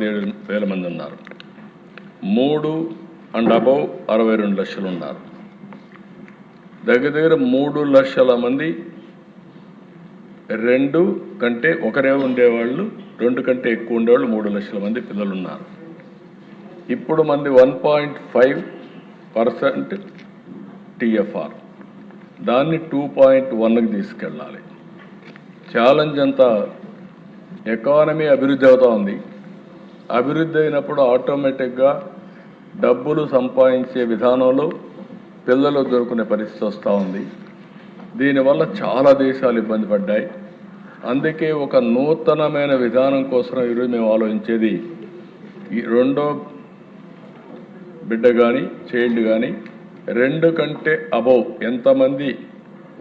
7,000 మంది ఉన్నారు. 3 and above 62 లక్షలు ఉన్నారు. దగ్గర 3 లక్షల మంది 2 కంటే ఒకరే ఉండేవాళ్ళు, 2 కంటే ఎక్కువ ఉండేవాళ్ళు 3 లక్షల మంది పిల్లలు ఉన్నారు. ఇప్పుడు మంది 1.5% TFR, దాన్ని 2.1కి తీసుకెళ్ళాలి. ఛాలెంజ్ అంతా ఎకానమీ అభివృద్ధి అవుతూ ఉంది. అభివృద్ధి అయినప్పుడు ఆటోమేటిక్గా డబ్బులు సంపాదించే విధానంలో పిల్లలు దొరుకునే పరిస్థితి వస్తూ ఉంది. దీనివల్ల చాలా దేశాలు ఇబ్బంది పడ్డాయి. అందుకే ఒక నూతనమైన విధానం కోసం ఈరోజు మేము ఆలోచించేది, ఈ రెండో బిడ్డ కానీ చైల్డ్ కానీ 2 కంటే అబౌవ్ ఎంతమంది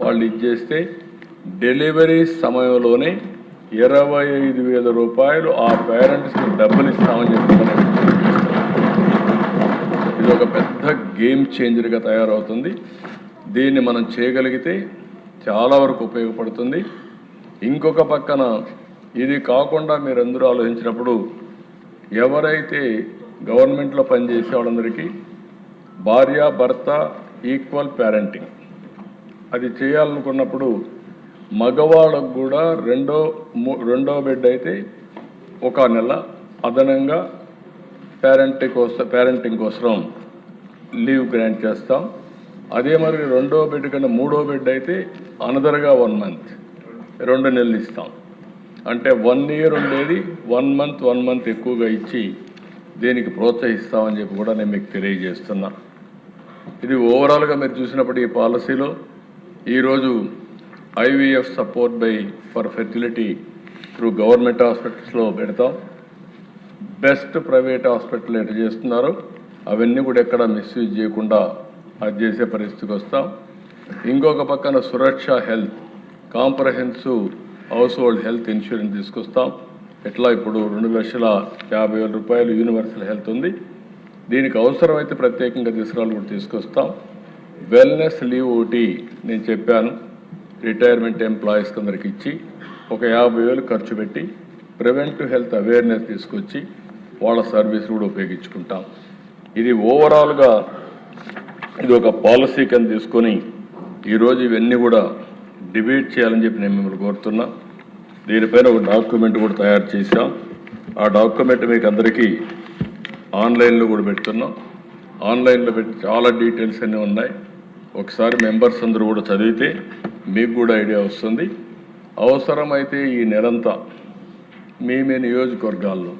వాళ్ళు ఇచ్చేస్తే డెలివరీ సమయంలోనే 25,000 రూపాయలు ఆ పేరెంట్స్కి డబ్బులు ఇస్తామని చెప్తున్నారు. ఇది ఒక పెద్ద గేమ్ చేంజర్గా తయారవుతుంది. దీన్ని మనం చేయగలిగితే చాలా వరకు ఉపయోగపడుతుంది. ఇంకొక పక్కన ఇది కాకుండా మీరందరూ ఆలోచించినప్పుడు ఎవరైతే గవర్నమెంట్లో పనిచేసే వాళ్ళందరికీ భార్య భర్త ఈక్వల్ పేరెంటింగ్ అది చేయాలనుకున్నప్పుడు మగవాళ్ళకు కూడా రెండో బిడ్డ అయితే 1 నెల అదనంగా పేరెంటింగ్ కోసం లీవ్ గ్రాంట్ చేస్తాం. అదే మరి రెండో బిడ్డ కన్నా 3వ బిడ్డ అయితే అనదర్గా 1 మంత్ 2 నెలలు ఇస్తాం. అంటే 1 ఇయర్ ఉండేది 1 మంత్ ఎక్కువగా ఇచ్చి దీనికి ప్రోత్సహిస్తామని చెప్పి కూడా నేను మీకు తెలియజేస్తున్నా. ఇది ఓవరాల్గా మీరు చూసినప్పుడు ఈ పాలసీలో ఈరోజు IVF support for fertility through government హాస్పిటల్స్లో పెడతాం. బెస్ట్ ప్రైవేట్ హాస్పిటల్ ఎట్లా చేస్తున్నారో అవన్నీ కూడా ఎక్కడ మిస్యూజ్ చేయకుండా అది చేసే పరిస్థితికి వస్తాం. ఇంకొక పక్కన Suraksha health comprehensive household health insurance తీసుకొస్తాం. ఎట్లా ఇప్పుడు 2,50,000 రూపాయలు యూనివర్సల్ హెల్త్ ఉంది. దీనికి అవసరమైతే ప్రత్యేకంగా తీసుకురాలు కూడా తీసుకొస్తాం. వెల్నెస్ లీవ్ ఒకటి నేను చెప్పాను, రిటైర్మెంట్ ఎంప్లాయీస్కి అందరికి ఇచ్చి ఒక 50,000 ఖర్చు పెట్టి ప్రివెంటివ్ హెల్త్ అవేర్నెస్ తీసుకొచ్చి వాళ్ళ సర్వీస్ కూడా ఉపయోగించుకుంటాం. ఇది ఓవరాల్గా ఇది ఒక పాలసీ కింద తీసుకొని ఈరోజు ఇవన్నీ కూడా డిబేట్ చేయాలని చెప్పి నేను మిమ్మల్ని కోరుతున్నా. దీనిపైన ఒక డాక్యుమెంట్ కూడా తయారు చేశాం. ఆ డాక్యుమెంట్ మీకు అందరికీ ఆన్లైన్లో కూడా పెడుతున్నాం. ఆన్లైన్లో పెట్టి చాలా డీటెయిల్స్ అన్నీ ఉన్నాయి. ఒకసారి మెంబర్స్ అందరూ కూడా చదివితే మీకు కూడా ఐడియా వస్తుంది. అవసరమైతే ఈ నెలంతా మీ నియోజకవర్గాల్లో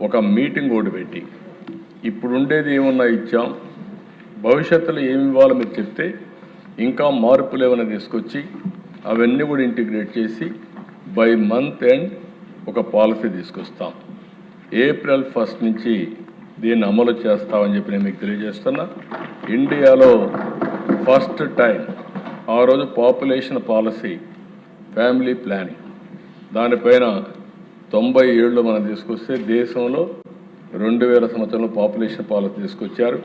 ఒక మీటింగ్ ఒకటి పెట్టి ఇప్పుడు ఉండేది ఏమన్నా ఇచ్చాం, భవిష్యత్తులో ఏమి ఇవ్వాలో మీరు చెప్తే ఇంకా మార్పులు ఏమైనా తీసుకొచ్చి అవన్నీ కూడా ఇంటిగ్రేట్ చేసి బై మంత్ ఎండ్ ఒక పాలసీ తీసుకొస్తాం. ఏప్రిల్ 1 నుంచి దీన్ని అమలు చేస్తామని చెప్పి నేను మీకు తెలియజేస్తున్నా. ఇండియాలో ఫస్ట్ టైం ఆ రోజు పాపులేషన్ పాలసీ ఫ్యామిలీ ప్లానింగ్ దానిపైన 97లో మనం తీసుకొస్తే దేశంలో 2000 సంవత్సరంలో పాపులేషన్ పాలసీ తీసుకొచ్చారు.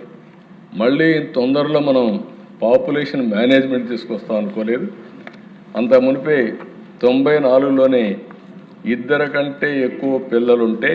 మళ్ళీ తొందరలో మనం పాపులేషన్ మేనేజ్మెంట్ తీసుకొస్తాం అనుకోలేదు. అంత మునిపే 94లోనే 2 కంటే ఎక్కువ పిల్లలుంటే